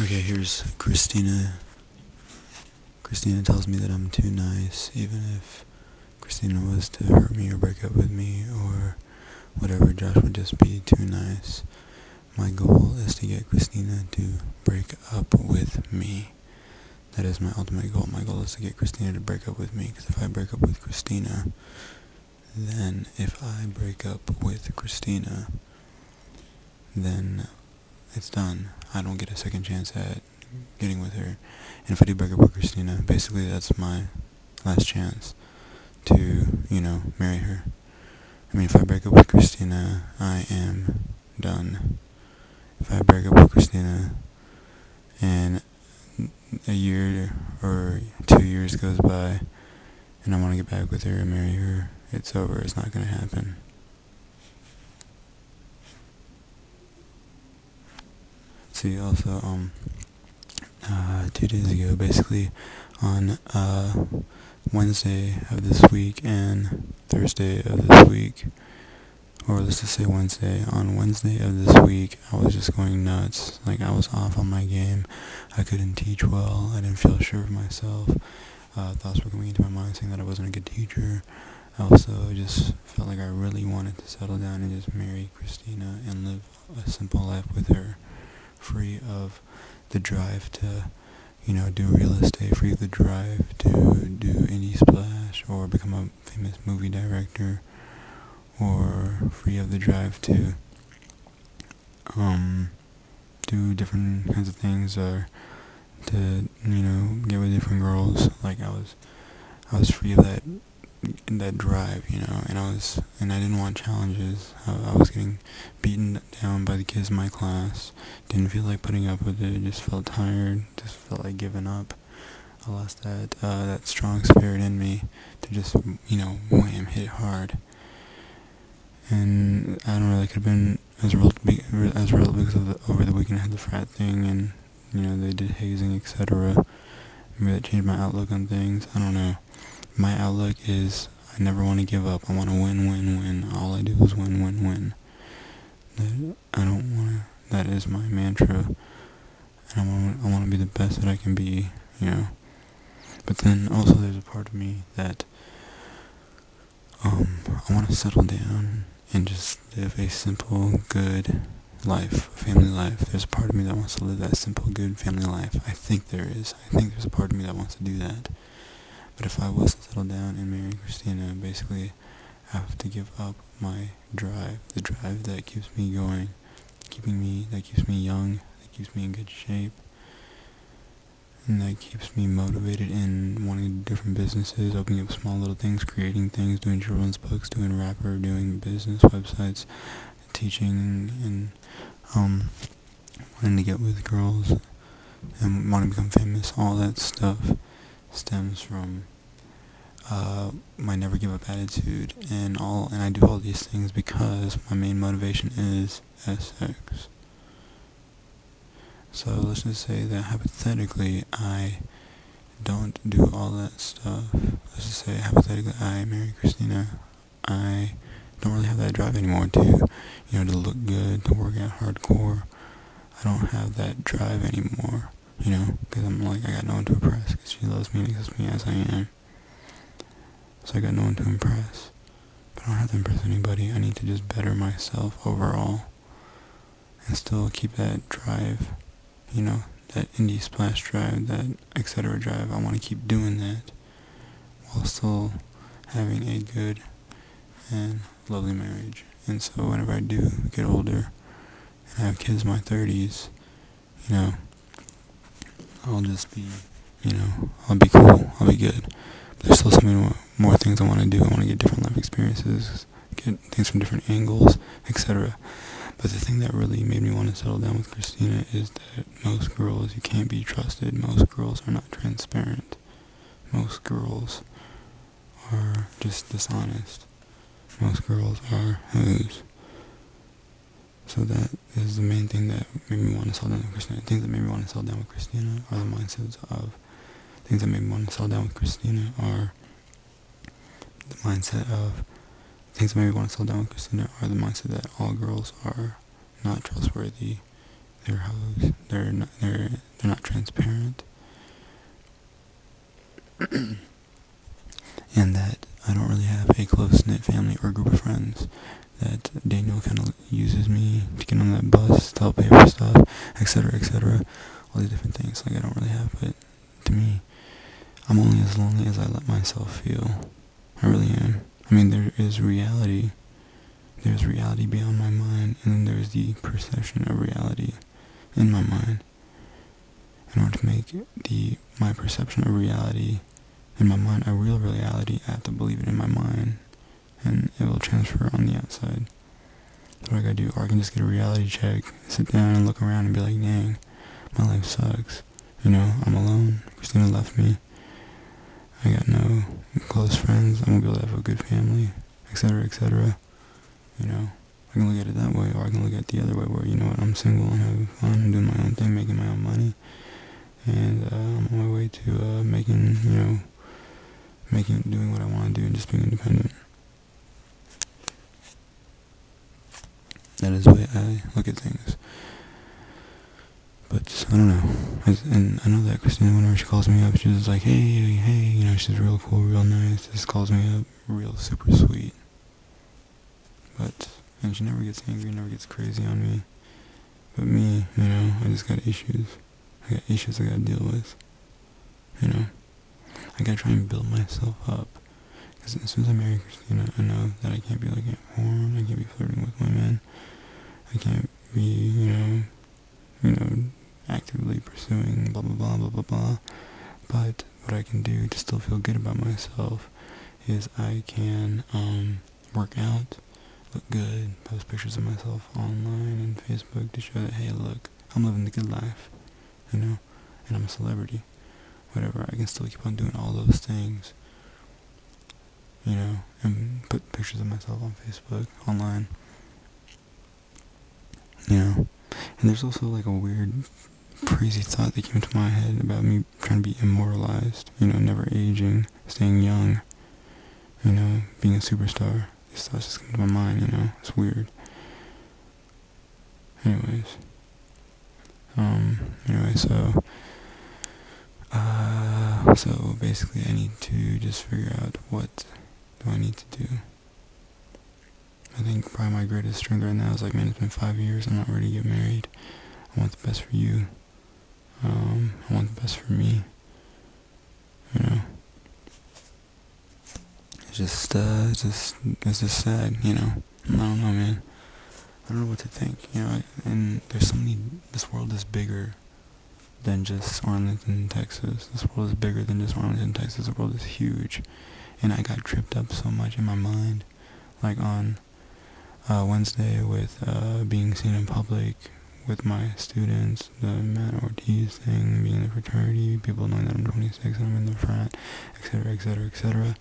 Okay, here's Christina. Christina tells me that I'm too nice, even if Christina was to hurt me or break up with me or whatever. Josh would just be too nice. My goal is to get Christina to break up with me. That is my ultimate goal. My goal is to get Christina to break up with me, because if I break up with Christina, then it's done. I don't get a second chance at getting with her. And if I do break up with Christina, basically that's my last chance to, marry her. I mean, if I break up with Christina, I am done. If I break up with Christina and a year or 2 years goes by and I want to get back with her and marry her, it's over. It's not going to happen. See, also, 2 days ago, basically, on Wednesday of this week and Thursday of this week, or let's just say Wednesday. On Wednesday of this week, I was just going nuts. Like, I was off on my game. I couldn't teach well. I didn't feel sure of myself. Thoughts were coming into my mind saying that I wasn't a good teacher. I also just felt like I really wanted to settle down and just marry Christina and live a simple life with her, free of the drive to, do real estate, free of the drive to do Indie Splash or become a famous movie director, or free of the drive to do different kinds of things, or to get with different girls. Like, I was free of that drive, and I didn't want challenges. I was getting beaten down by the kids in my class. Didn't feel like putting up with it. Just felt tired. Just felt like giving up. I lost that strong spirit in me to just wham, hit hard. And I don't know, that could have been as real because over the weekend I had the frat thing, and they did hazing, etc. Maybe that changed my outlook on things. I don't know. My outlook is I never want to give up. I want to win, win, win. All I do is win, win, win. That is my mantra. And I want to be the best that I can be, But then also there's a part of me that I want to settle down and just live a simple, good life, family life. There's a part of me that wants to live that simple, good family life. I think there is. I think there's a part of me that wants to do that. But if I was to settle down and marry Christina, basically I have to give up my drive, the drive that keeps me going, that keeps me young, that keeps me in good shape, and that keeps me motivated in wanting to do different businesses, opening up small little things, creating things, doing children's books, doing rapper, doing business websites, teaching, and wanting to get with girls and wanting to become famous. All that stuff stems from my never give up attitude, and I do all these things because my main motivation is SX. So let's just say that hypothetically I don't do all that stuff. Let's just say hypothetically I marry Christina. I don't really have that drive anymore to look good, to work out hardcore. I don't have that drive anymore, because I'm like, I got no one to impress, because she loves me and accepts me as I am. So I got no one to impress. But I don't have to impress anybody. I need to just better myself overall and still keep that drive, that Indie Splash drive, that etc. drive. I want to keep doing that while still having a good and lovely marriage. And so whenever I do get older and I have kids in my 30s, I'll just be, I'll be cool, I'll be good. But there's still so many more things I want to do. I want to get different life experiences, get things from different angles, etc. But the thing that really made me want to settle down with Christina is that most girls, you can't be trusted. Most girls are not transparent. Most girls are just dishonest. Most girls are hoes. So that is the main thing that made me want to settle down with Christina. Things that made me want to settle down with Christina are the mindsets of things that made me want to settle down with Christina are the mindset of things that made me want to settle down with Christina are the mindset that all girls are not trustworthy. They're hoes. They're they're not transparent, and that I don't really have a close-knit family or group of friends. That Daniel kind of uses me to get on that bus to help pay for stuff, etc., etc. All these different things, like I don't really have, but to me, I'm only as lonely as I let myself feel. I really am. I mean, there is reality. There's reality beyond my mind, and then there's the perception of reality in my mind. In order to make my perception of reality in my mind a real reality, I have to believe it in my mind, and it will transfer on the outside. That's what I gotta do. Or I can just get a reality check, sit down and look around and be like, dang, my life sucks. I'm alone. Christina left me. I got no close friends. I won't be able to have a good family, etc., etc. I can look at it that way, or I can look at it the other way where, I'm single and having fun and doing my own thing, making my own money, and I'm on my way to doing what I want to do and just being independent. That is the way I look at things. But I don't know. And I know that Christina, whenever she calls me up, she's just like, hey, she's real cool, real nice. Just calls me up, real super sweet. And she never gets angry, never gets crazy on me. But me, I just got issues. I got issues I gotta deal with. I gotta try and build myself up. Because as soon as I marry Christina, I know that I can't be looking at porn, I can't be flirting with women, I can't be, actively pursuing blah blah blah blah blah blah. But what I can do to still feel good about myself is I can work out, look good, post pictures of myself online and Facebook to show that, hey, look, I'm living the good life, and I'm a celebrity. Whatever, I can still keep on doing all those things, and put pictures of myself on Facebook, online, and there's also like a weird, crazy thought that came to my head about me trying to be immortalized, never aging, staying young, being a superstar. These thoughts just come to my mind, it's weird. Anyways, so basically I need to just figure out what do I need to do. I think probably my greatest strength right now is like, man, it's been 5 years, I'm not ready to get married. I want the best for you. I want the best for me. It's just sad, I don't know, man. I don't know what to think, and there's so many, this world is bigger than just Arlington, Texas. This world is bigger than just Arlington, Texas. The world is huge. And I got tripped up so much in my mind, like on Wednesday with being seen in public with my students, the Matt Ortiz thing, being in the fraternity, people knowing that I'm 26 and I'm in the frat, etc., etc., etc.,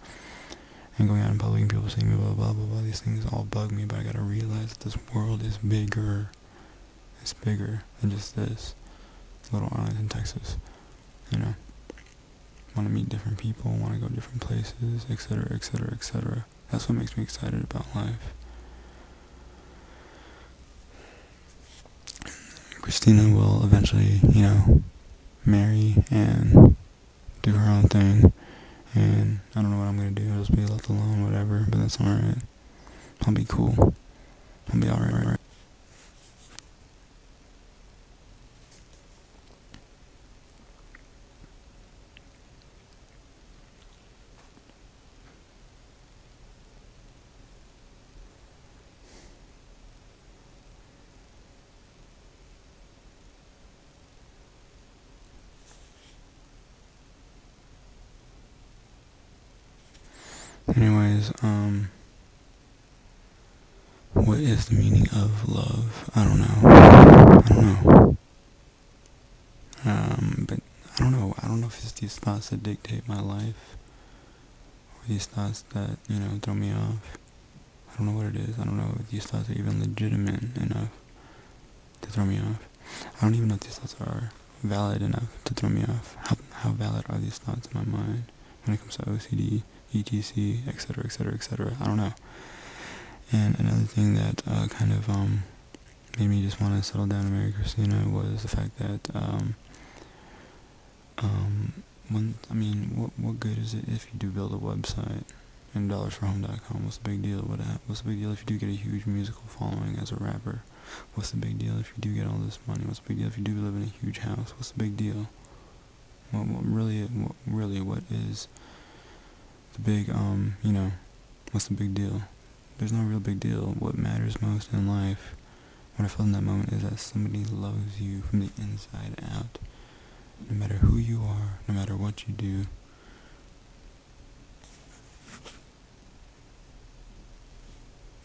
and going out in public and people seeing me, blah, blah, blah, blah. These things all bug me, but I gotta realize that this world is bigger. It's bigger than just this little Arlington, Texas. Want to meet different people, want to go different places, etc., etc., etc. That's what makes me excited about life. Christina will eventually, marry and do her own thing. And I don't know what I'm going to do. I'll just be left alone, whatever. But that's alright. I'll be cool. I'll be alright. Anyways, what is the meaning of love? I don't know. But I don't know. I don't know if it's these thoughts that dictate my life, or these thoughts that, throw me off. I don't know what it is. I don't know if these thoughts are even legitimate enough to throw me off. I don't even know if these thoughts are valid enough to throw me off. How valid are these thoughts in my mind when it comes to OCD, ETC, etc., etc., etc.? I don't know. And another thing that kind of made me just want to settle down and marry Christina was the fact that What good is it if you do build a website and dollarsforhome.com? What's the big deal? What's the big deal if you do get a huge musical following as a rapper? What's the big deal if you do get all this money? What's the big deal if you do live in a huge house? What's the big deal? What is the big, what's the big deal? There's no real big deal. What matters most in life, what I felt in that moment, is that somebody loves you from the inside out. No matter who you are, no matter what you do.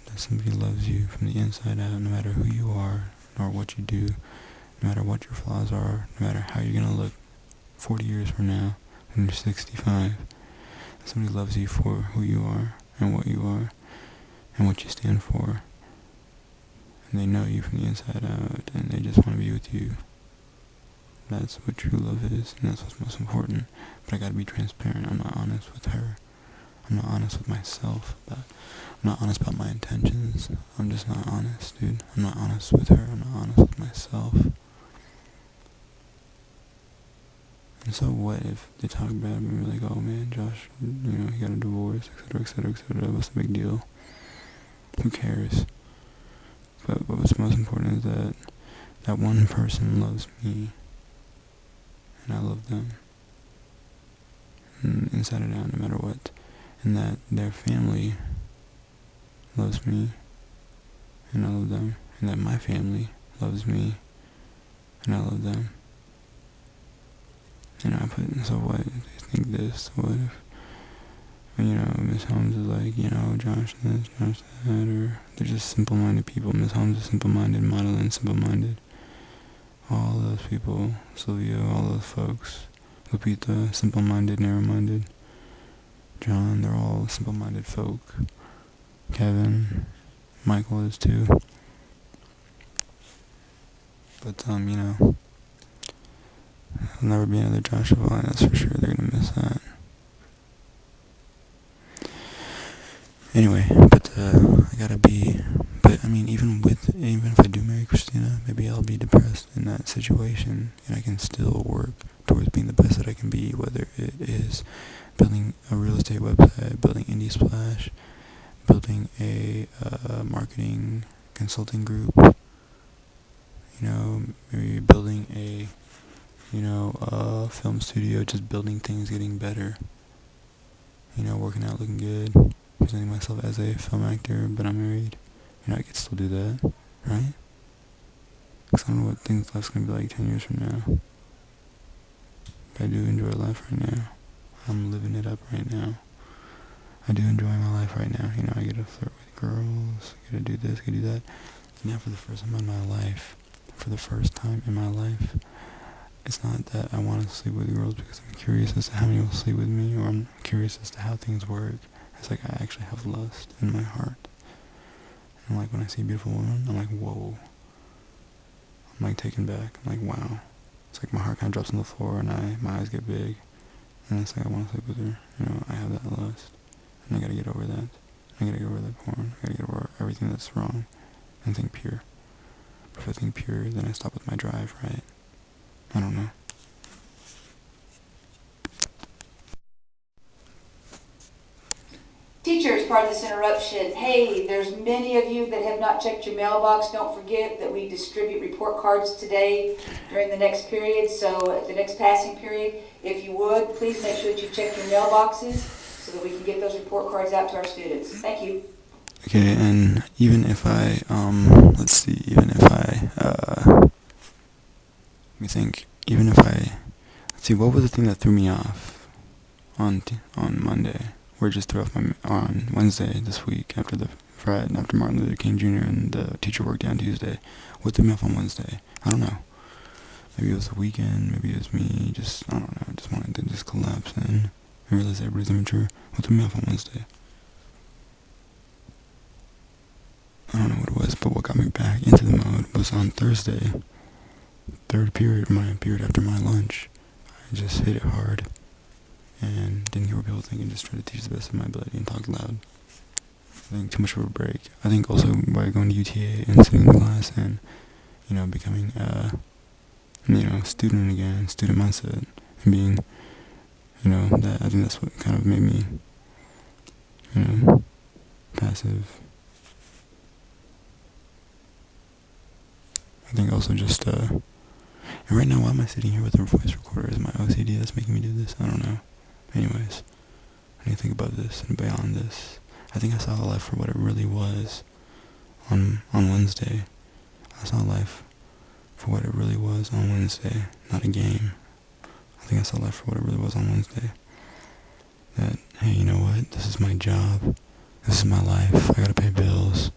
That somebody loves you from the inside out, no matter who you are, nor what you do, no matter what your flaws are, no matter how you're going to look 40 years from now when you're 65. Somebody loves you for who you are and what you are and what you stand for. And they know you from the inside out, and they just want to be with you. That's what true love is, and that's what's most important. But I gotta be transparent. I'm not honest with her. I'm not honest with myself. I'm not honest about my intentions. I'm just not honest, dude. I'm not honest with her. I'm not honest with myself. And so what if they talk bad and be like, oh man, Josh, he got a divorce, etc., etc., etc. What's the big deal? Who cares? But what's most important is that one person loves me, and I love them, and inside and out, no matter what, and that their family loves me, and I love them, and that my family loves me, and I love them. So what if they think this? What if, Miss Holmes is like, Josh this, Josh that, or they're just simple-minded people. Miss Holmes is simple-minded, Madeline simple-minded. All those people, Sylvia, all those folks, Lupita, simple-minded, narrow-minded. John, they're all simple-minded folk. Kevin, Michael is too. But, there'll never be another Josh Vaughn, that's for sure. They're gonna miss that. Anyway, even if I do marry Christina, maybe I'll be depressed in that situation, and I can still work towards being the best that I can be, whether it is building a real estate website, building Indie Splash, building a marketing consulting group, maybe building a film studio, just building things, getting better, working out, looking good, presenting myself as a film actor, but I'm married. I could still do that, right? Because I don't know what life's going to be like 10 years from now. But I do enjoy life right now. I'm living it up right now. I do enjoy my life right now. I get to flirt with girls, I get to do this, I get to do that. And now for the first time in my life, it's not that I want to sleep with girls because I'm curious as to how many will sleep with me, or I'm curious as to how things work. It's like I actually have lust in my heart. And like when I see a beautiful woman, I'm like, whoa. I'm like taken back. I'm like, wow. It's like my heart kind of drops on the floor and my eyes get big. And it's like I want to sleep with her. I have that lust. And I gotta get over that. I gotta get over that porn. I gotta get over everything that's wrong and think pure. But if I think pure, then I stop with my drive, right? I don't know. Teachers, pardon this interruption. Hey, there's many of you that have not checked your mailbox. Don't forget that we distribute report cards today during the next period. So at the next passing period, if you would, please make sure that you check your mailboxes so that we can get those report cards out to our students. Thank you. Okay, and even if I, what was the thing that threw me off on Monday? Or just threw off on Wednesday this week after Martin Luther King Jr. and the teacher worked day on Tuesday. What threw me off on Wednesday? I don't know. Maybe it was the weekend, maybe it was me, I don't know, just wanted to just collapse and realize everybody's immature. What threw me off on Wednesday? I don't know what it was, but what got me back into the mode was on Thursday, third period, my period after my lunch. I just hit it hard and didn't hear what people think and just tried to teach the best of my ability and talk loud. I think too much of a break. I think also by going to UTA and sitting in class and, becoming student again, student mindset, and being, that I think that's what kind of made me, passive. I think also just, and right now, why am I sitting here with a voice recorder? Is my OCD that's making me do this? I don't know. Anyways, I need to think about this and beyond this. I think I saw life for what it really was on Wednesday. I saw life for what it really was on Wednesday, not a game. I think I saw life for what it really was on Wednesday. That, hey, you know what? This is my job. This is my life. I gotta pay bills.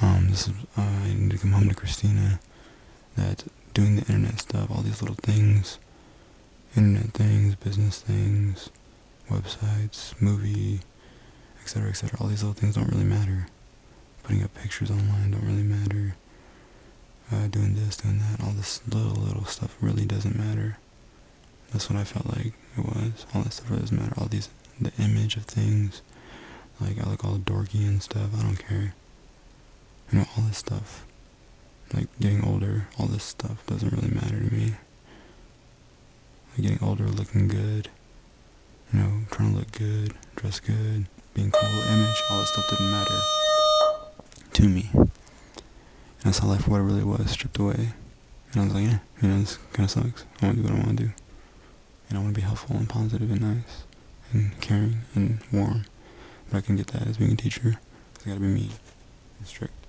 I need to come home to Christina. That doing the internet stuff, all these little things, internet things, business things, websites, movie, etc., etc. All these little things don't really matter. Putting up pictures online don't really matter. Doing this, doing that, all this little stuff really doesn't matter. That's what I felt like it was. All that stuff really doesn't matter. The image of things, like I look all dorky and stuff. I don't care. All this stuff. Like getting older, all this stuff doesn't really matter to me. Like getting older, looking good, trying to look good, dress good, being cool, image, all that stuff didn't matter to me. And I saw life for what it really was, stripped away. And I was like, yeah, this kind of sucks. I want to do what I want to do. And I want to be helpful and positive and nice and caring and warm. But I can get that as being a teacher. Because I gotta be mean and strict.